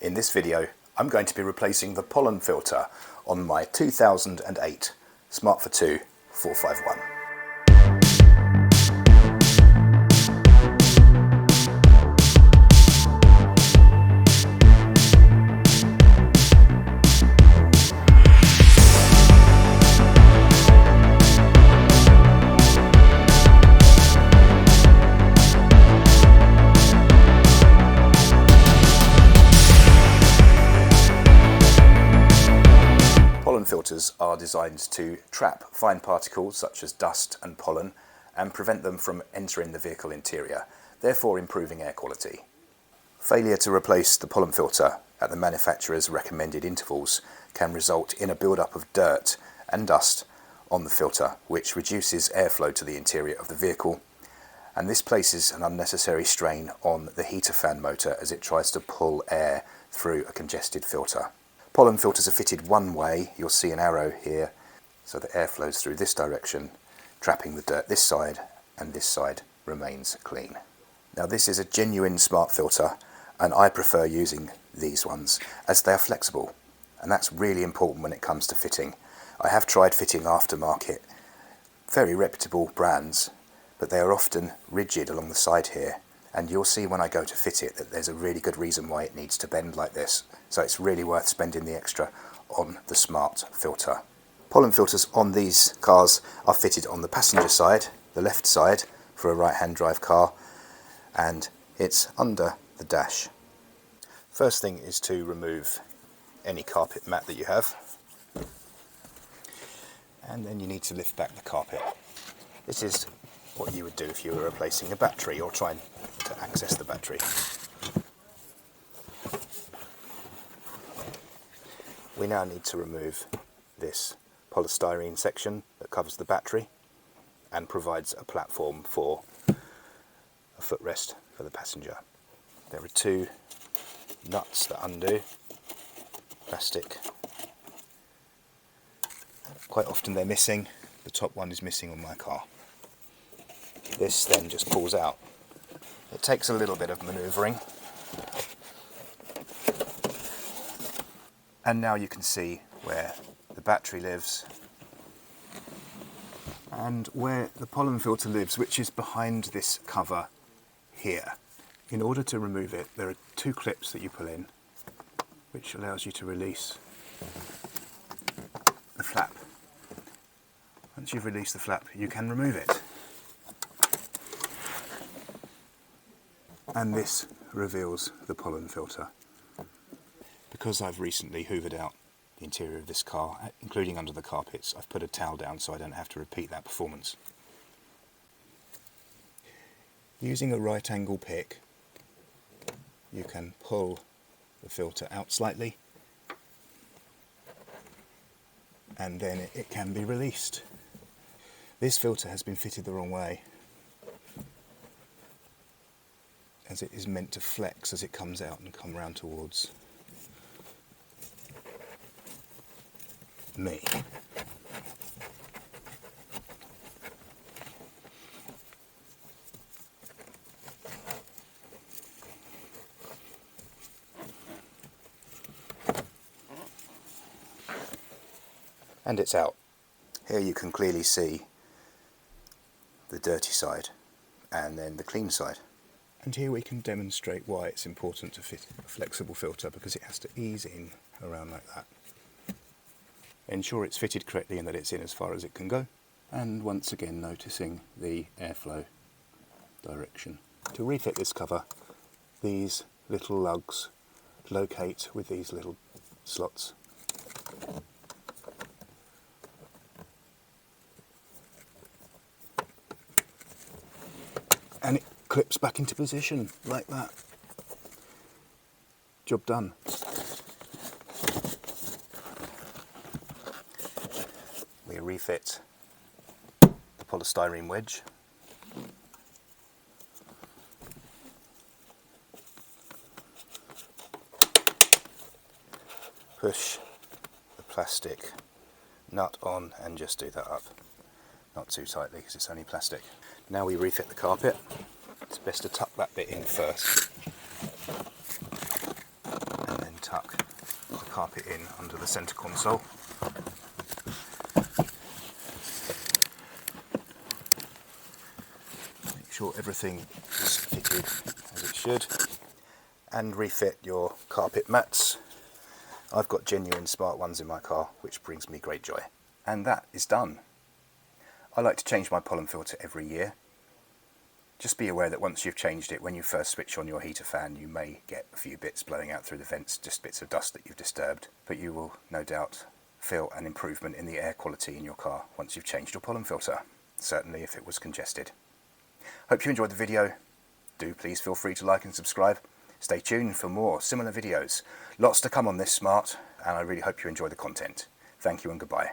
In this video, I'm going to be replacing the pollen filter on my 2008 Smart Fortwo 451. Pollen filters are designed to trap fine particles such as dust and pollen and prevent them from entering the vehicle interior, therefore improving air quality. Failure to replace the pollen filter at the manufacturer's recommended intervals can result in a build-up of dirt and dust on the filter, which reduces airflow to the interior of the vehicle, and this places an unnecessary strain on the heater fan motor as it tries to pull air through a congested filter. Pollen filters are fitted one way. You'll see an arrow here, so the air flows through this direction, trapping the dirt this side, and this side remains clean. Now this is a genuine smart filter, and I prefer using these ones as they are flexible, and that's really important when it comes to fitting. I have tried fitting aftermarket, very reputable brands, but they are often rigid along the side here, and you'll see when I go to fit it that there's a really good reason why it needs to bend like this. So it's really worth spending the extra on the smart filter. Pollen filters on these cars are fitted on the passenger side, the left side for a right-hand drive car, and it's under the dash. First thing is to remove any carpet mat that you have, and then you need to lift back the carpet. This is what you would do if you were replacing a battery or trying to access the battery. We now need to remove this polystyrene section that covers the battery and provides a platform for a footrest for the passenger. There are two nuts that undo, plastic. Quite often they're missing. The top one is missing on my car. This then just pulls out. It takes a little bit of manoeuvring. And now you can see where the battery lives and where the pollen filter lives, which is behind this cover here. In order to remove it, there are two clips that you pull in, which allows you to release the flap. Once you've released the flap, you can remove it. And this reveals the pollen filter. Because I've recently hoovered out the interior of this car, including under the carpets, I've put a towel down so I don't have to repeat that performance. Using a right angle pick, you can pull the filter out slightly, and then it can be released. This filter has been fitted the wrong way, as it is meant to flex as it comes out and come round towards me. And it's out. Here you can clearly see the dirty side and then the clean side. And here we can demonstrate why it's important to fit a flexible filter, because it has to ease in around like that. Ensure it's fitted correctly and that it's in as far as it can go. And once again noticing the airflow direction. To refit this cover, these little lugs locate with these little slots. And it clips back into position like that. Job done. We refit the polystyrene wedge. Push the plastic nut on and just do that up. Not too tightly because it's only plastic. Now we refit the carpet. It's best to tuck that bit in first and then tuck the carpet in under the centre console. Make sure everything is fitted as it should, and refit your carpet mats. I've got genuine smart ones in my car, which brings me great joy. And that is done. I like to change my pollen filter every year. Just be aware that once you've changed it, when you first switch on your heater fan, you may get a few bits blowing out through the vents, just bits of dust that you've disturbed, but you will no doubt feel an improvement in the air quality in your car once you've changed your pollen filter, certainly if it was congested. Hope you enjoyed the video. Do please feel free to like and subscribe. Stay tuned for more similar videos. Lots to come on this Smart, and I really hope you enjoy the content. Thank you and goodbye.